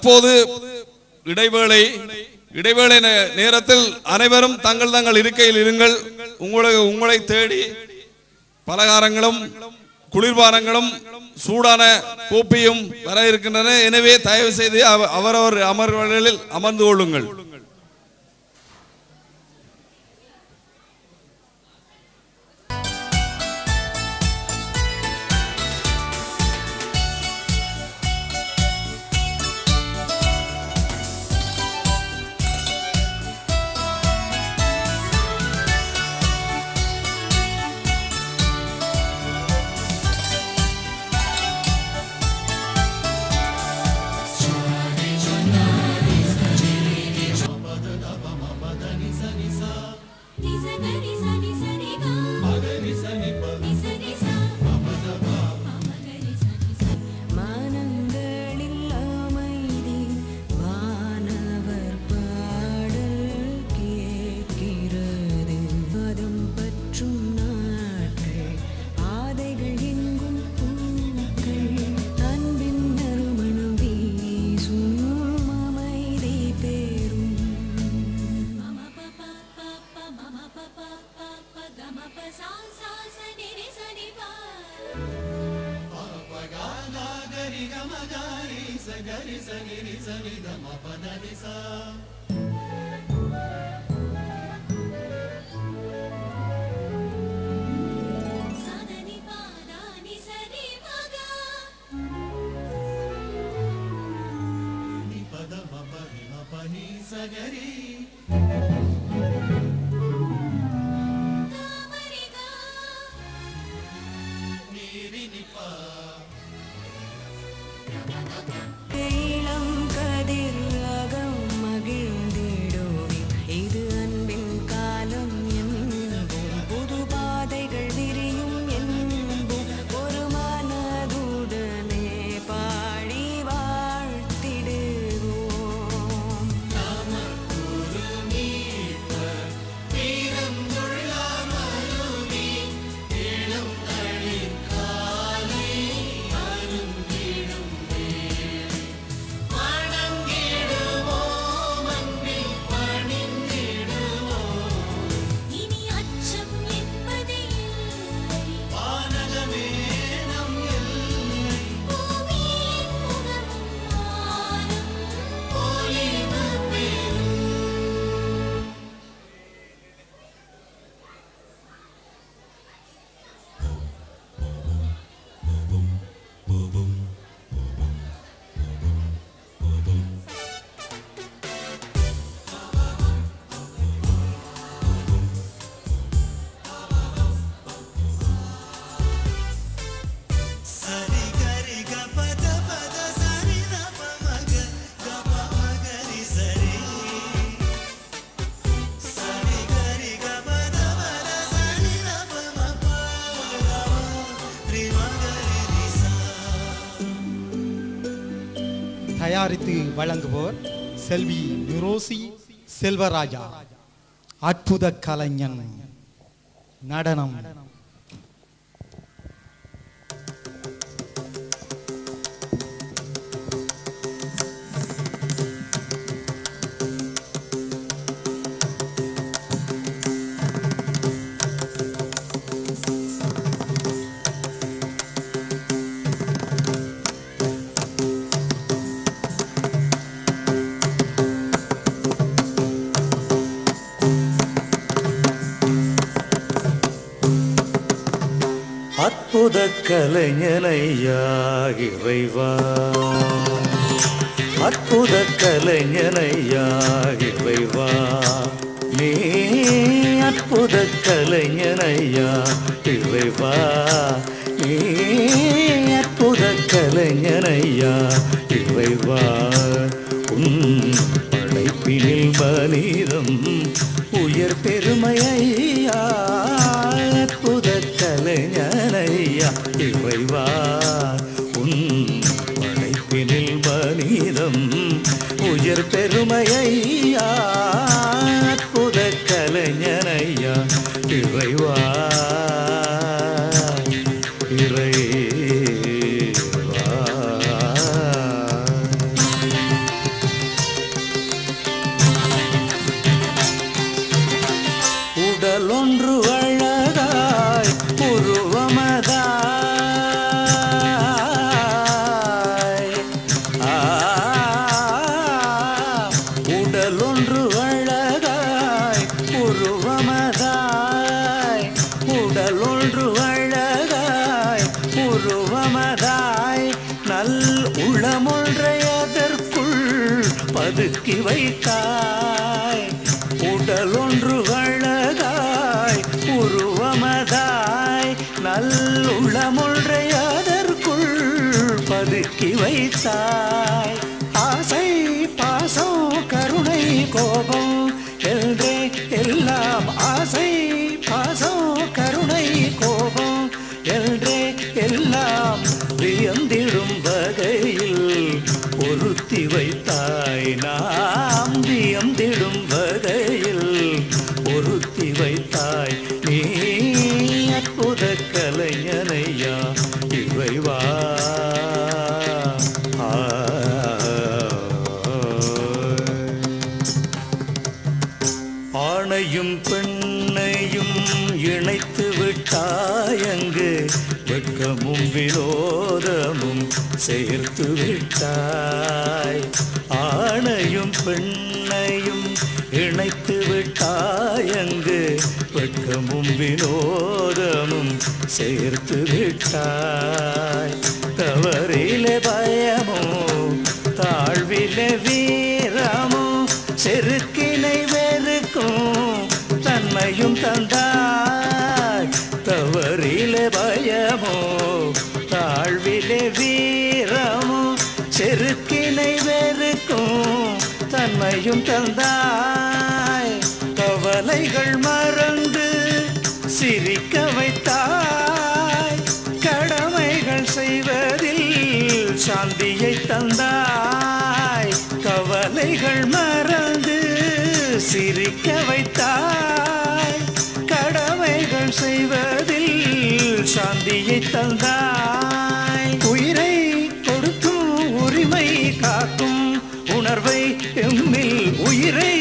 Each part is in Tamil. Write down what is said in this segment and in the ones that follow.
தற்போது இடைவேளை நேரத்தில் அனைவரும் தங்கள் இருக்கையில் இருங்கள். உங்களை தேடி பலகாரங்களும் குளிர்பானங்களும் சூடான கோப்பியும் வர இருக்கின்றன. எனவே தயவு செய்து அவரவர் அமர்வுகளில் அமர்ந்து கொள்ளுங்கள். தயாரித்து வழங்குவோர் செல்வி நிரோசி செல்வராஜா. அற்புத கலைஞன் நடனம். அற்புத கலைஞனையா இறைவா, அற்புத கலைஞனையா இறைவா, நீ அற்புத கலைஞனையா இறைவா, நீ அற்புத கலைஞனையா இறைவா, உன் படைப்பினில் மனிதம் உயர் பெருமையா, அற்புத கலைஞனையா இறைவா, உன் படைப்பினில் மனிதம் உயர் பெருமையா, அற்புத கலைஞனையா இறைவா, இறைவா. அழகாய் உருவமதாய் உடல் ஒன்று அழகாய் உருவமதாய் நல் உள்ளமொன்றை அதற்குள் பதுக்கி வைத்தாய் உடல் ஒன்று அழகாய் உருவமதாய் நல் உள்ளமொன்றை அதற்குள் பதுக்கி வைத்தாய் ஆசை பாசம் கருணை கோபம் என்றே எல்லாம் ஆசை பாசம் கருணை கோபம் என்றே எல்லாம் வியந்திடும் வகையில் பொருத்தி வைத்தாய் நாம் வியந்திடும் வகையில் பொருத்தி வைத்தாய் நீ அற்புத கலைஞனையா இறைவா ஆணையும் பெண்ணையும் இணைத்து விட்டாயங்கு வெட்கமும் வினோதமும் சேர்த்து விட்டாய் ஆணையும் பெண்ணையும் இணைத்து விட்டாயங்கு வெட்கமும் வினோதமும் சேர்த்து விட்டாய் தவறிலே பயமோ தாழ்விலே வீரமோ செருக்கினை வெறுக்கும் தன்மையும் தந்தாய் தவறிலே பயமோ தாழ்விலே வீரமோ செருக்கினை வெறுக்கும் தன்மையும் தந்தாய் கவலைகள் மறந்து சிரிக்க வைத்தாய் கடமைகள் செய்வதில் சாந்தியை தந்தாய் கவலைகள் மறந்து சிரிக்க வைத்தாய் கடமைகள் செய்வதில் சாந்தியை தந்தாய் உயிரை கொடுக்கும் உரிமை காக்கும் உணர்வை எம்மில் உயிரை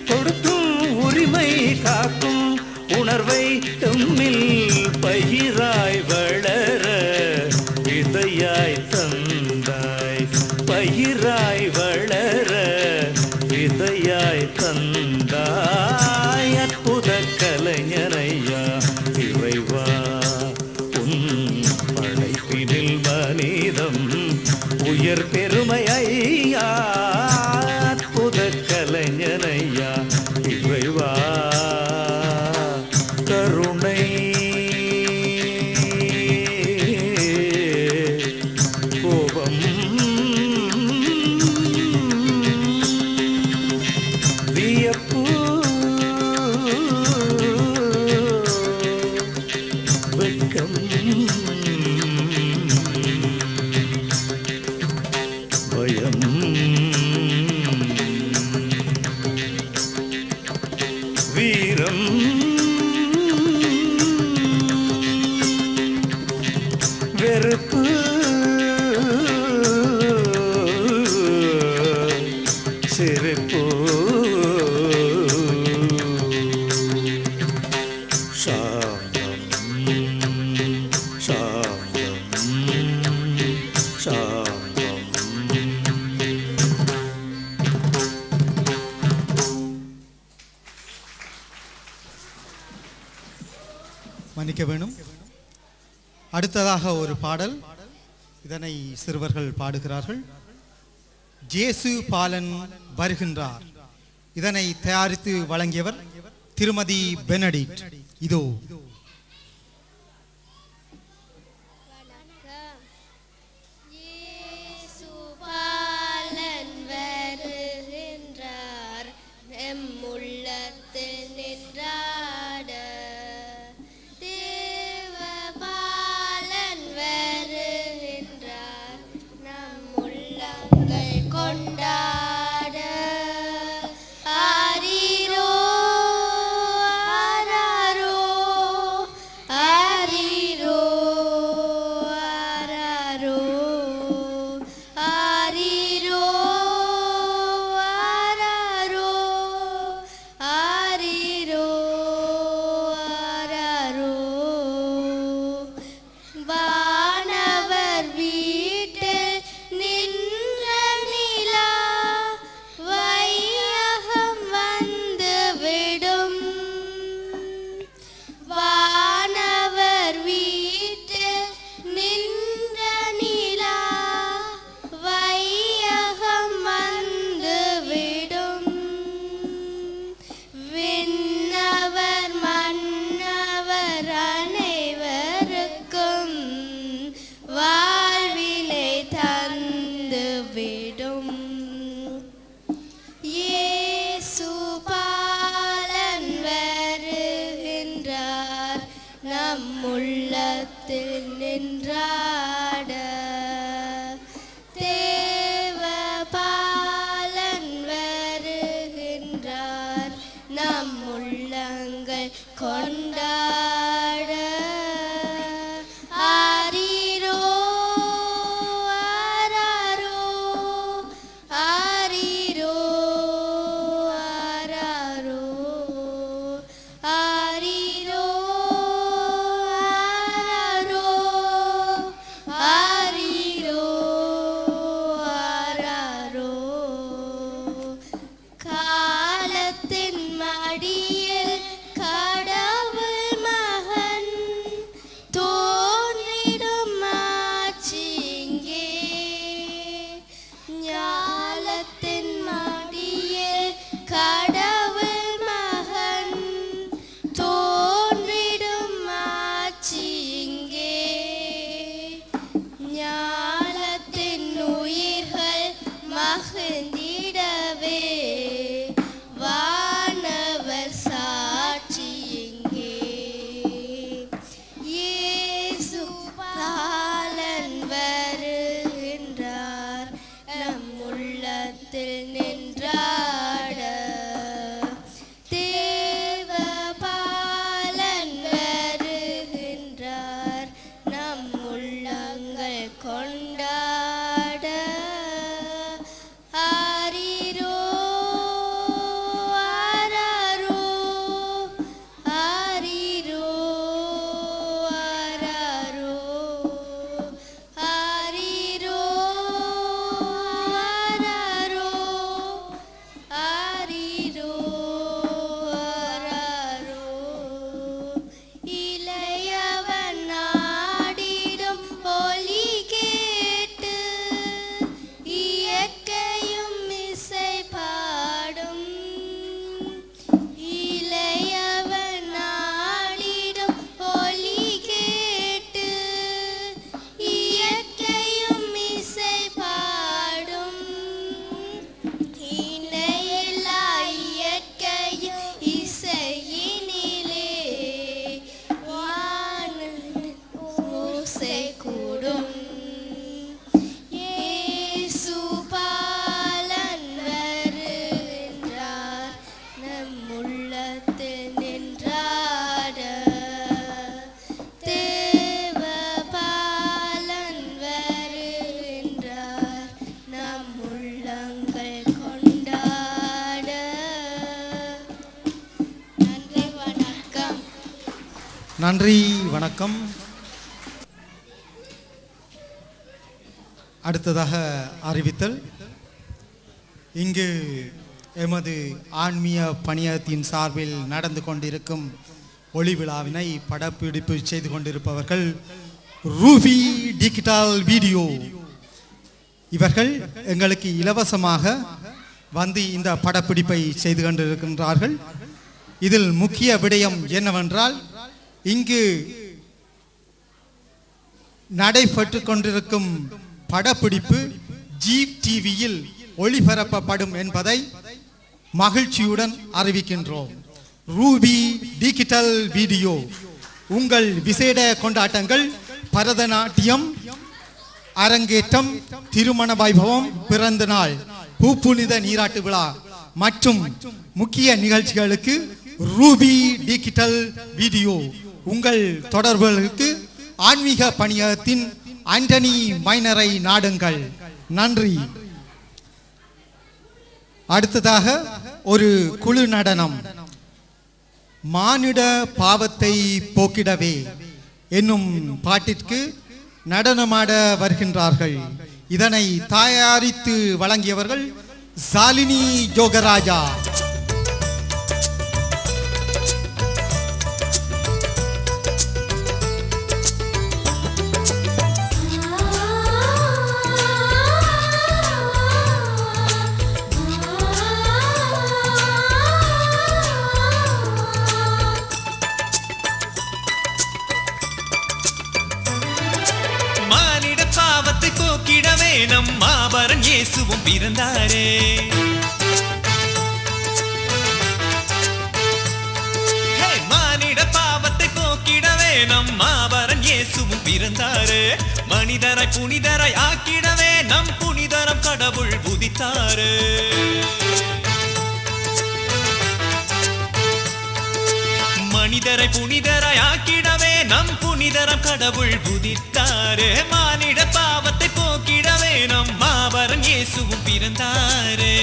கொடுக்கும் உரிமை காக்கும் உணர்வை எம்மில் பயிராய் வளர விதையாய் தந்தாய் பயிராய் வளர விதையாய் தந்தாய் அற்புத கலைஞனையா இறைவா உன் படைப்பினில் மனிதம் உயர் பெருமை ஐயா அற்புத கலைஞனையா இறைவா கருணை கோபம் வியப்பு வெட்கம் பயம் வீரம் வெறுப்பு சிரிப்பு சாந்தம் சாந்தம் சாந்தம் மன்னிக்க வேணும். அடுத்ததாக ஒரு பாடல், இதனை சிறுவர்கள் பாடுகிறார்கள். ஜேசு பாலன் வருகின்றார். இதனை தயாரித்து வழங்கியவர் திருமதி பெனடிக்ட். இதோ கொண்டாட ஆரீரோ ஆராரோ நன்றி, வணக்கம். அடுத்ததாக அறிவித்தல். இங்கு எமது ஆன்மீக பணியகத்தின் சார்பில் நடந்து கொண்டிருக்கும் ஒளி விழாவினை படப்பிடிப்பு செய்து கொண்டிருப்பவர்கள் ரூபி டிஜிட்டல் வீடியோ. இவர்கள் எங்களுக்கு இலவசமாக வந்து இந்த படப்பிடிப்பை செய்து கொண்டிருக்கின்றார்கள். இதில் முக்கிய விடயம் என்னவென்றால், இங்கு நடைபெற்று கொண்டிருக்கும் படப்பிடிப்பு ஜீப் டிவியில் ஒளிபரப்பப்படும் என்பதை மகிழ்ச்சியுடன் அறிவிக்கின்றோம். ரூபி டிஜிட்டல் வீடியோ உங்கள் விசேட கொண்டாட்டங்கள், பரதநாட்டியம் அரங்கேற்றம், திருமண வைபவம், பிறந்த நாள், பூப்புனித நீராட்டு விழா மற்றும் முக்கிய நிகழ்ச்சிகளுக்கு ரூபி டிஜிட்டல் வீடியோ உங்கள் தொடர்புகளுக்கு ஆன்மீக பணியகத்தின் ஆண்டனி மைனரை நாடுங்கள். நன்றி. அடுத்ததாக ஒரு குழு நடனம். மானிட பாவத்தை போக்கிடவே என்னும் பாட்டிற்கு நடனமாட வருகின்றார்கள். இதனை தயாரித்து வழங்கியவர்கள் சாலினி ஜோகராஜா. நம் மாபரன் இயேசுவும் பிறந்தாரே. மானிட பாவத்தை போக்கிடவே நம் மாபரன் இயேசுவும் பிறந்தாரே. மனிதரை புனிதரை ஆக்கிடவே நம் புனிதரம் கடவுள் உதித்தாரே. மனிதரை புனிதரை ஆக்கிடவே நம் புனிதரம் கடவுள் உதித்தாரே. மானிட பாவத்தை போக்கிடவே நம் மாபரன் இயேசுவும் பிறந்தாரே.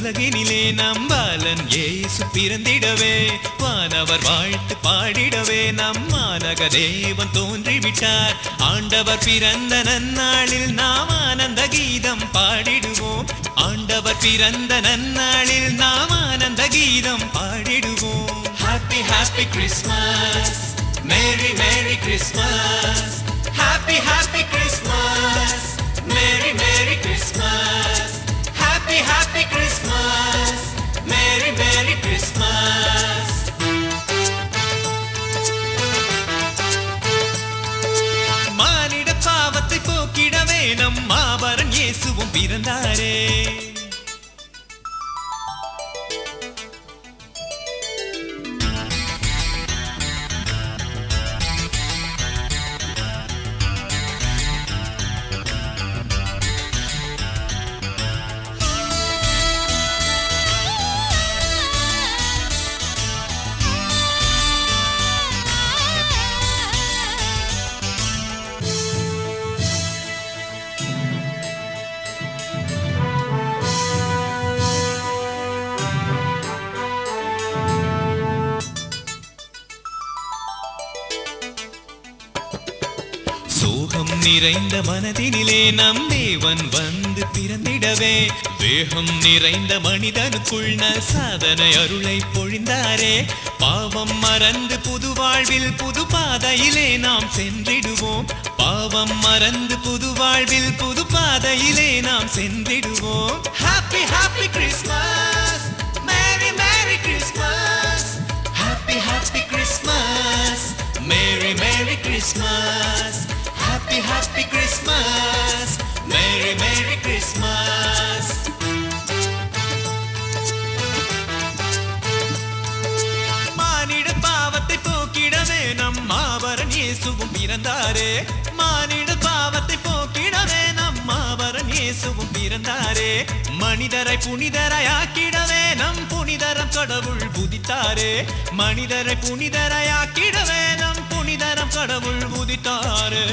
உலகினிலே நம்பாலன் இயேசு பிறந்திடவே வானவர் வாழ்த்து பாடிடவே நம் மாநக தேவன் தோன்றிவிட்டார். ஆண்டவர் பிறந்த நன்னாளில் நாம் ஆனந்த கீதம் பாடிடுவோம். ஆண்டவர் பிறந்த நன்னாளில் நாம் ஆனந்த கீதம் பாடிடுவோம். Happy happy Christmas, merry merry Christmas, happy happy Christmas, merry merry Christmas, happy happy Christmas, merry merry Christmas. மானிட பாவத்தை போக்கிடவே நம் மாபரன் இயேசுவும் பிறந்தாரே. சோகம் நிறைந்த மனதினிலே நம் தேவன் வந்து பிறந்திடவே வேகம் நிறைந்த மனிதனுக்குள் சாதனை அருளை பொழிந்தாரே. பாவம் மறந்து புது வாழ்வில் புது பாதையிலே நாம் சென்றிடுவோம். பாவம் மறந்து புது வாழ்வில் புது பாதையிலே நாம் சென்றிடுவோம். Happy happy Christmas, merry merry Christmas, happy happy Christmas, merry merry Christmas, happy happy Christmas, merry merry Christmas. மானிட பாவத்தை போக்கிடவே நம் மாபரன் இயேசுவும் பிறந்தாரே. மானிட பாவத்தை போக்கிடவே நம் மாபரன் இயேசுவும் பிறந்தாரே. மனிதரை புனிதராய் ஆக்கிடவே நம் புனிதரம் கடவுள் உதித்தாரே. மனிதரை புனிதராய் ஆக்கிடவே நம் புனிதரம் கடவுள் உதித்தாரே.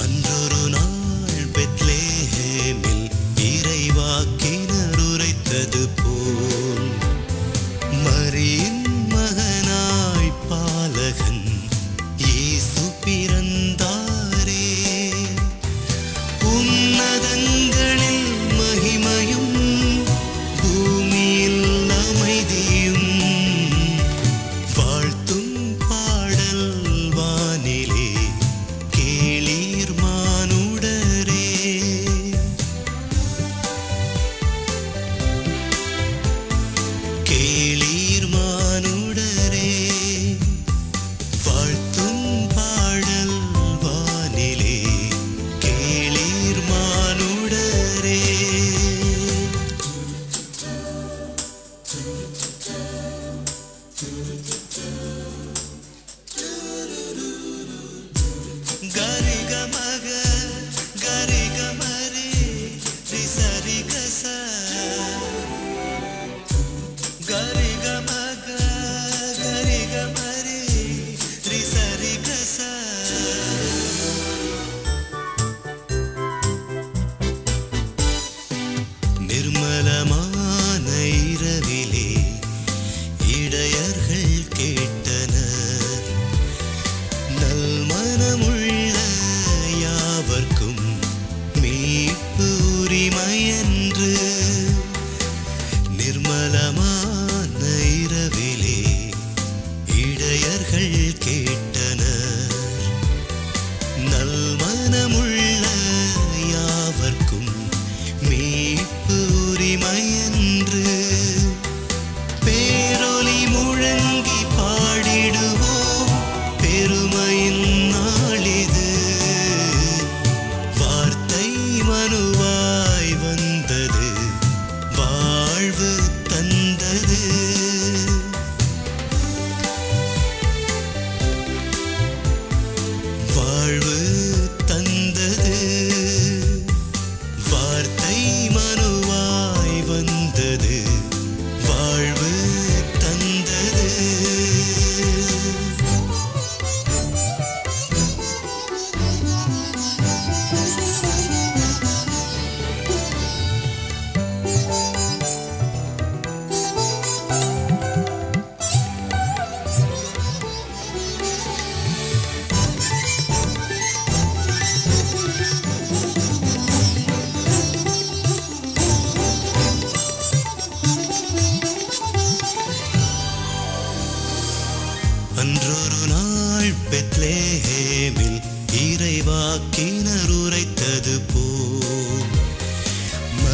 அன்றொரு நாள் பெத்லேஹேமில்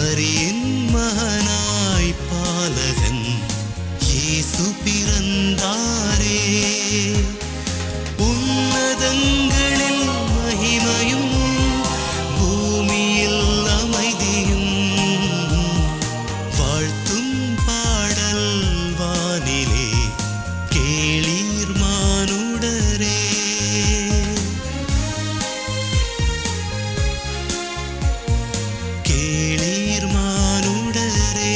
மரியின் மகனாய் பாலகன் இயேசு பிறந்தாரே. உன்னதங்களில் மகிமையும் பூமியில் அமைதியும் வாழ்த்தும் பாடல் வானிலே கேளீர் மானுடரே. கேளீர் மானுடரே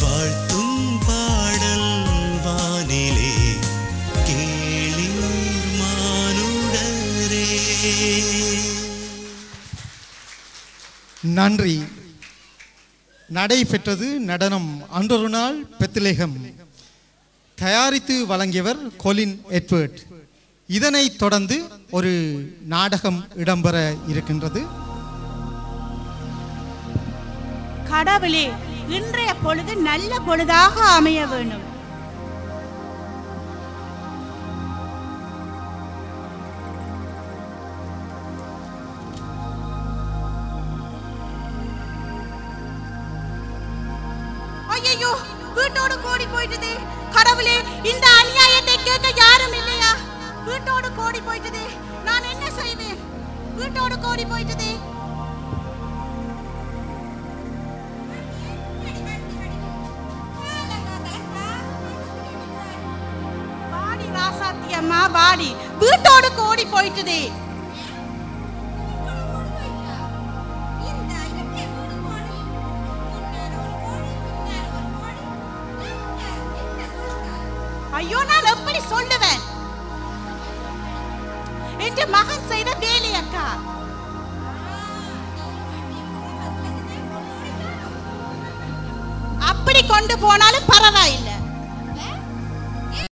வாழ்த்தும் பாடல் வானிலே கேளீர் மானுடரே. நன்றி. நடைபெற்றது நடனம் அன்றொரு நாள் பெத்லெஹேம். தயாரித்து வழங்கியவர் கொலின் எட்வர்ட். இதனைத் தொடர்ந்து ஒரு நாடகம் இடம்பெற இருக்கின்றது. கடவுளே, இன்றைய பொழுது நல்ல பொழுதாக அமைய வேண்டும். ஐயோ, வீட்டோடு கோடி போயிட்டதே. கடவுளே, இந்த அநியாயத்தை கேட்க யாரும் இல்லையா? வீட்டோடு கோடி போயிட்டதே. நான் என்ன செய்வேன்? வீட்டோடு கோடி போயிட்டதே. வாடி ராசாத்தியம்மா வாடி, வீட்டோடு கோடி போயிட்டதே. ஐயோ, நான் எப்படி சொல்லுவேன்? என்ற மகன் செய்த வேலை அக்கா. அப்படி கொண்டு போனாலும் பரவாயில்லை.